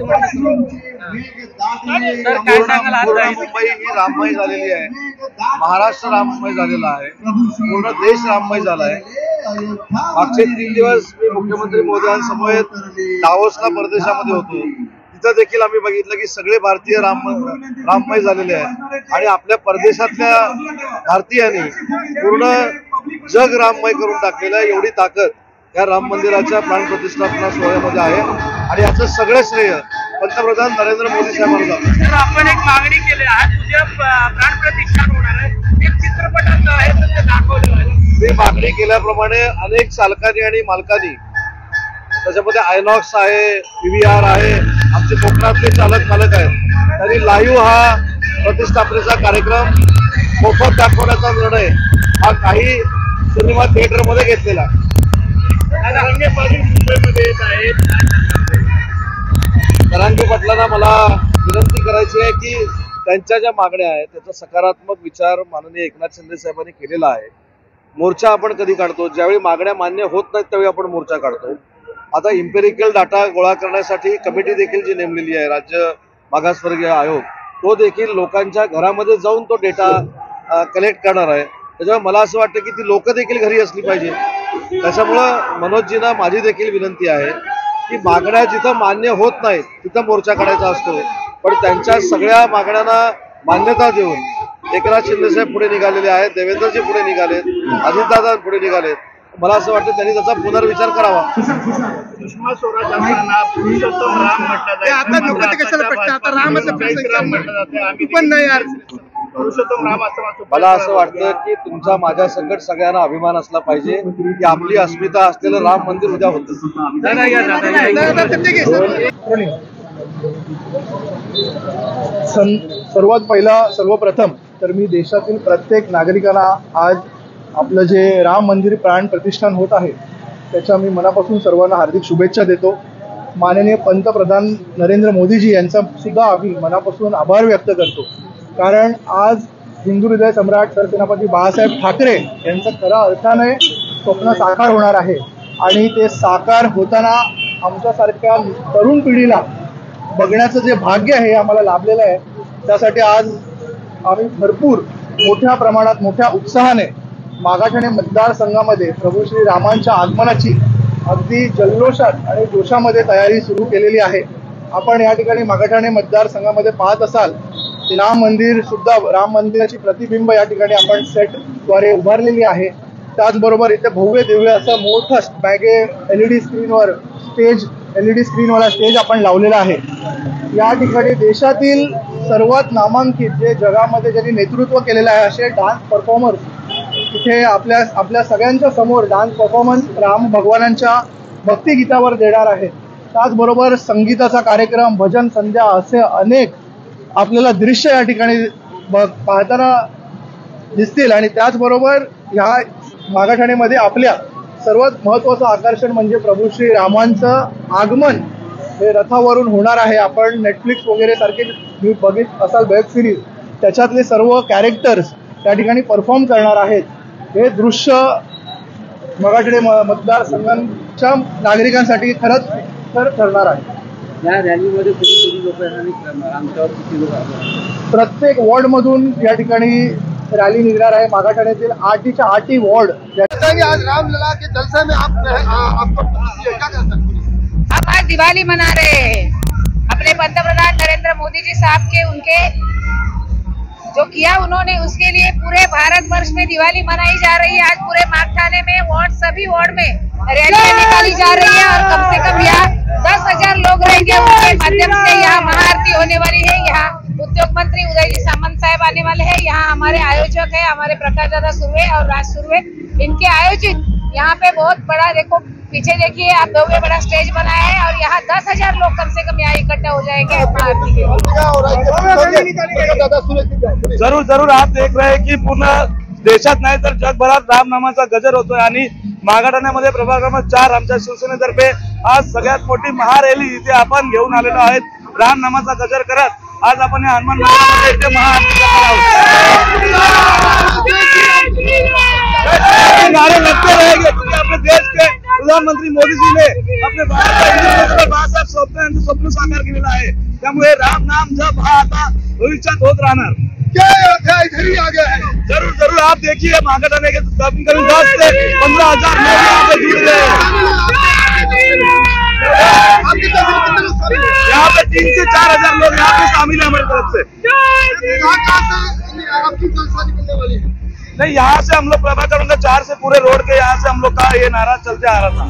मुंबई ही राममय झालेली आहे, महाराष्ट्र राममय झालेला आहे, पूर्ण देश राममय झाला आहे। मागचे 3 दिवस मी मुख्यमंत्री महोदयांसमवेत दावोसला परदेशामध्ये होतो, तिथं देखील आम्ही बघितलं की सगळे भारतीय राममय झालेले आहेत आणि आपल्या परदेशातल्या भारतीयांनी पूर्ण जग राममय करून टाकलेलं आहे। एवढी ताकद या राम मंदिराच्या प्राणप्रतिष्ठापना सोहळ्यामध्ये आहे आणि याचं सगळं श्रेय पंतप्रधान नरेंद्र मोदी साहेबांना जातं। आपण एक मागणी केली आहे, उद्या प्राणप्रतिष्ठान होणार आहे, एक चित्रपटात आहे ते दाखवलं आहे। मी मागणी केल्याप्रमाणे अनेक चालकांनी आणि मालकांनी, त्याच्यामध्ये आयनॉक्स आहे, PVR आहे, आमचे कोकणातले चालक मालक आहेत, त्यांनी लाईव्ह हा प्रतिष्ठापनेचा कार्यक्रम मोफत दाखवण्याचा निर्णय हा काही सिनेमा थिएटरमध्ये घेतलेला। जरांगे पाटलांना मला विनंती करायची आहे की त्यांच्या ज्या मागण्या आहेत त्याचा सकारात्मक विचार माननीय एकनाथ शिंदे साहेबांनी केलेला आहे। मोर्चा आपण कधी काढतो, ज्यावेळी मागण्या मान्य होत नाहीत त्यावेळी आपण मोर्चा काढतो। आता इम्पेरिकल डाटा गोळा करण्यासाठी कमिटी देखील जी नेमलेली आहे, राज्य मागासवर्गीय आयोग, तो देखील लोकांच्या घरामध्ये जाऊन तो डेटा कलेक्ट करणार आहे। त्याच्यामुळे मला असं वाटतं की ती लोक देखील घरी असली पाहिजे। त्याच्यामुळं मनोजजींना माझी देखील विनंती आहे की मागण्या जिथं मान्य होत नाहीत तिथं मोर्चा काढायचा असतो, पण त्यांच्या सगळ्या मागण्यांना मान्यता देऊन एकनाथ शिंदे साहेब पुढे निघालेले आहेत, देवेंद्रजी पुढे निघालेत, अजितदादा पुढे निघालेत। मला असं वाटतं त्यांनी त्याचा पुनर्विचार करावा। सुषमा स्वराज असताना पुरुषोत्तम राम म्हटलं जाते, आता लोक ते कशाला प्रश्न, आता रामाचं म्हटलं जाते, आम्ही पण नाही यार पुरुषोत्तम राम असं। मला असं वाटतं की तुमचा माझ्या संकट सगळ्यांना अभिमान असला पाहिजे की आपली अस्मिता असलेलं राम मंदिर उद्या होतं। सर्वप्रथम तर मी देशातील प्रत्येक नागरिकांना आज आपलं जे राम मंदिर प्राण प्रतिष्ठान होत आहे त्याच्या मी मनापासून सर्वांना हार्दिक शुभेच्छा देतो। माननीय पंतप्रधान नरेंद्र मोदीजी यांचा सुद्धा आम्ही मनापासून आभार व्यक्त करतो, कारण आज हिंदू हृदय सम्राट सरसेनापती बाळासाहेब ठाकरे यांचं खऱ्या अर्थाने स्वप्न साकार होणार आहे आणि ते साकार होताना आमच्यासारख्या तरुण पिढीला बघण्याचं जे भाग्य आहे आम्हाला लाभलेलं आहे। त्यासाठी आज आम्ही भरपूर मोठ्या प्रमाणात मोठ्या उत्साहाने मागाठाणे मतदारसंघामध्ये प्रभू श्री रामांच्या आगमनाची अगदी जल्लोषात आणि जोशामध्ये तयारी सुरू केलेली आहे। आपण या ठिकाणी मागाठाणे मतदारसंघामध्ये पाहत असाल राम मंदिर सुद्धा, राम मंदिराची प्रतिबिंब या ठिकाणी आपण सेटद्वारे उभारलेली आहे। त्याचबरोबर इथे भव्य दिव्य असं मोठं मागे LED स्क्रीनवर LED स्क्रीनवाला स्टेज आपण लावलेला आहे। या ठिकाणी देशातील सर्वात नामांकित जे जगामध्ये ज्यांनी नेतृत्व केलेलं आहे असे डान्स परफॉर्मर्स इथे आपल्या सगळ्यांच्या समोर डान्स परफॉर्मन्स राम भगवानांच्या भक्तिगीतावर देणार आहेत। त्याचबरोबर संगीताचा कार्यक्रम, भजन संध्या असे अनेक आपल्याला दृश्य या ठिकाणी पाहताना दिसतील आणि त्याचबरोबर ह्या मागाठाणेमध्ये आपल्या सर्वात महत्त्वाचं आकर्षण म्हणजे प्रभू श्री रामांचं आगमन हे रथावरून होणार आहे। आपण नेटफ्लिक्स वगैरे सारखे बघित असाल वेब सिरीज, त्याच्यातले सर्व कॅरेक्टर्स त्या ठिकाणी परफॉर्म करणार आहेत। हे दृश्य मागाठाणे मतदारसंघाच्या नागरिकांसाठी खरंच तर ठरणार आहे। या रॅलीमध्ये किती लोक प्रत्येक वॉर्डमधून या ठिकाणी रॅली निघणार आहे। मागाठाण्यातील 8च्या 8 वॉर्ड। आज रामलला के जलसे में आपको क्या कर सकते हैं? हम आज दिवाली मना रहे हैं अपने पंतप्रधान नरेंद्र मोदी जी साहब के, उनके जो किया उन्होंने उसके लिए पूरे भारत वर्ष में दिवाली मनाई जा रही है। आज पूरे मागाठाणे में सभी वार्ड में रैलियां निकाली जा रही है और कम से कम यहाँ 10,000 लोग रहेंगे। उनके माध्यम से यहाँ महाआरती होने वाली है। यहाँ उद्योग मंत्री उदयजी सामंत साहब आने वाले हैं। यहाँ हमारे आयोजक है, हमारे प्रकाश दादा सुर्वे और राज सुर्वे, इनके आयोजित यहाँ पे बहुत बड़ा, देखो पीछे देखिए आप, भव्य बड़ा स्टेज बनाया है और यहाँ 10,000 लोग कम से कम यहाँ इकट्ठा हो जाएंगे महाआरती के लिए। जरूर आप देख रहे हैं की पूर्ण देशात नाही तर जगभरात राम नामाचा गजर होतोय आणि मागाठाण्यामध्ये प्रभाग क्रमांक 4 आमच्या शिवसेनेतर्फे आज सगळ्यात मोठी महारॅली इथे आपण घेऊन आलेलो आहोत। राम नामाचा गजर करत आज आपण या हनुमान मंदिरामध्ये इथे महाआरती नारे लगते रहेंगे क्योंकि अपने देश के प्रधानमंत्री मोदी जी ने अपने बाबा साहब स्वप्न साकार केलेलं आहे. त्यामुळे राम नाम जप हा आता भविष्यात होत राहणार. क्या अध्याय इधर ही आ गया है। जरूर जरूर आप देखिए माघाटाने के करीब 10 से 15,000 लोग यहाँ पे जुड़ रहे हैं। आपकी तरफ से कितने लोग शामिल हैं? यहाँ पे 3 से 4,000 लोग यहाँ पे शामिल है हमारी तरफ से। कहाँ से आपकी जलसा निकलने वाली है? नहीं, यहाँ से हम लोग प्रभाकर 4 से पूरे रोड के यहाँ से हम लोग का ये नारा चलते आ रहा था।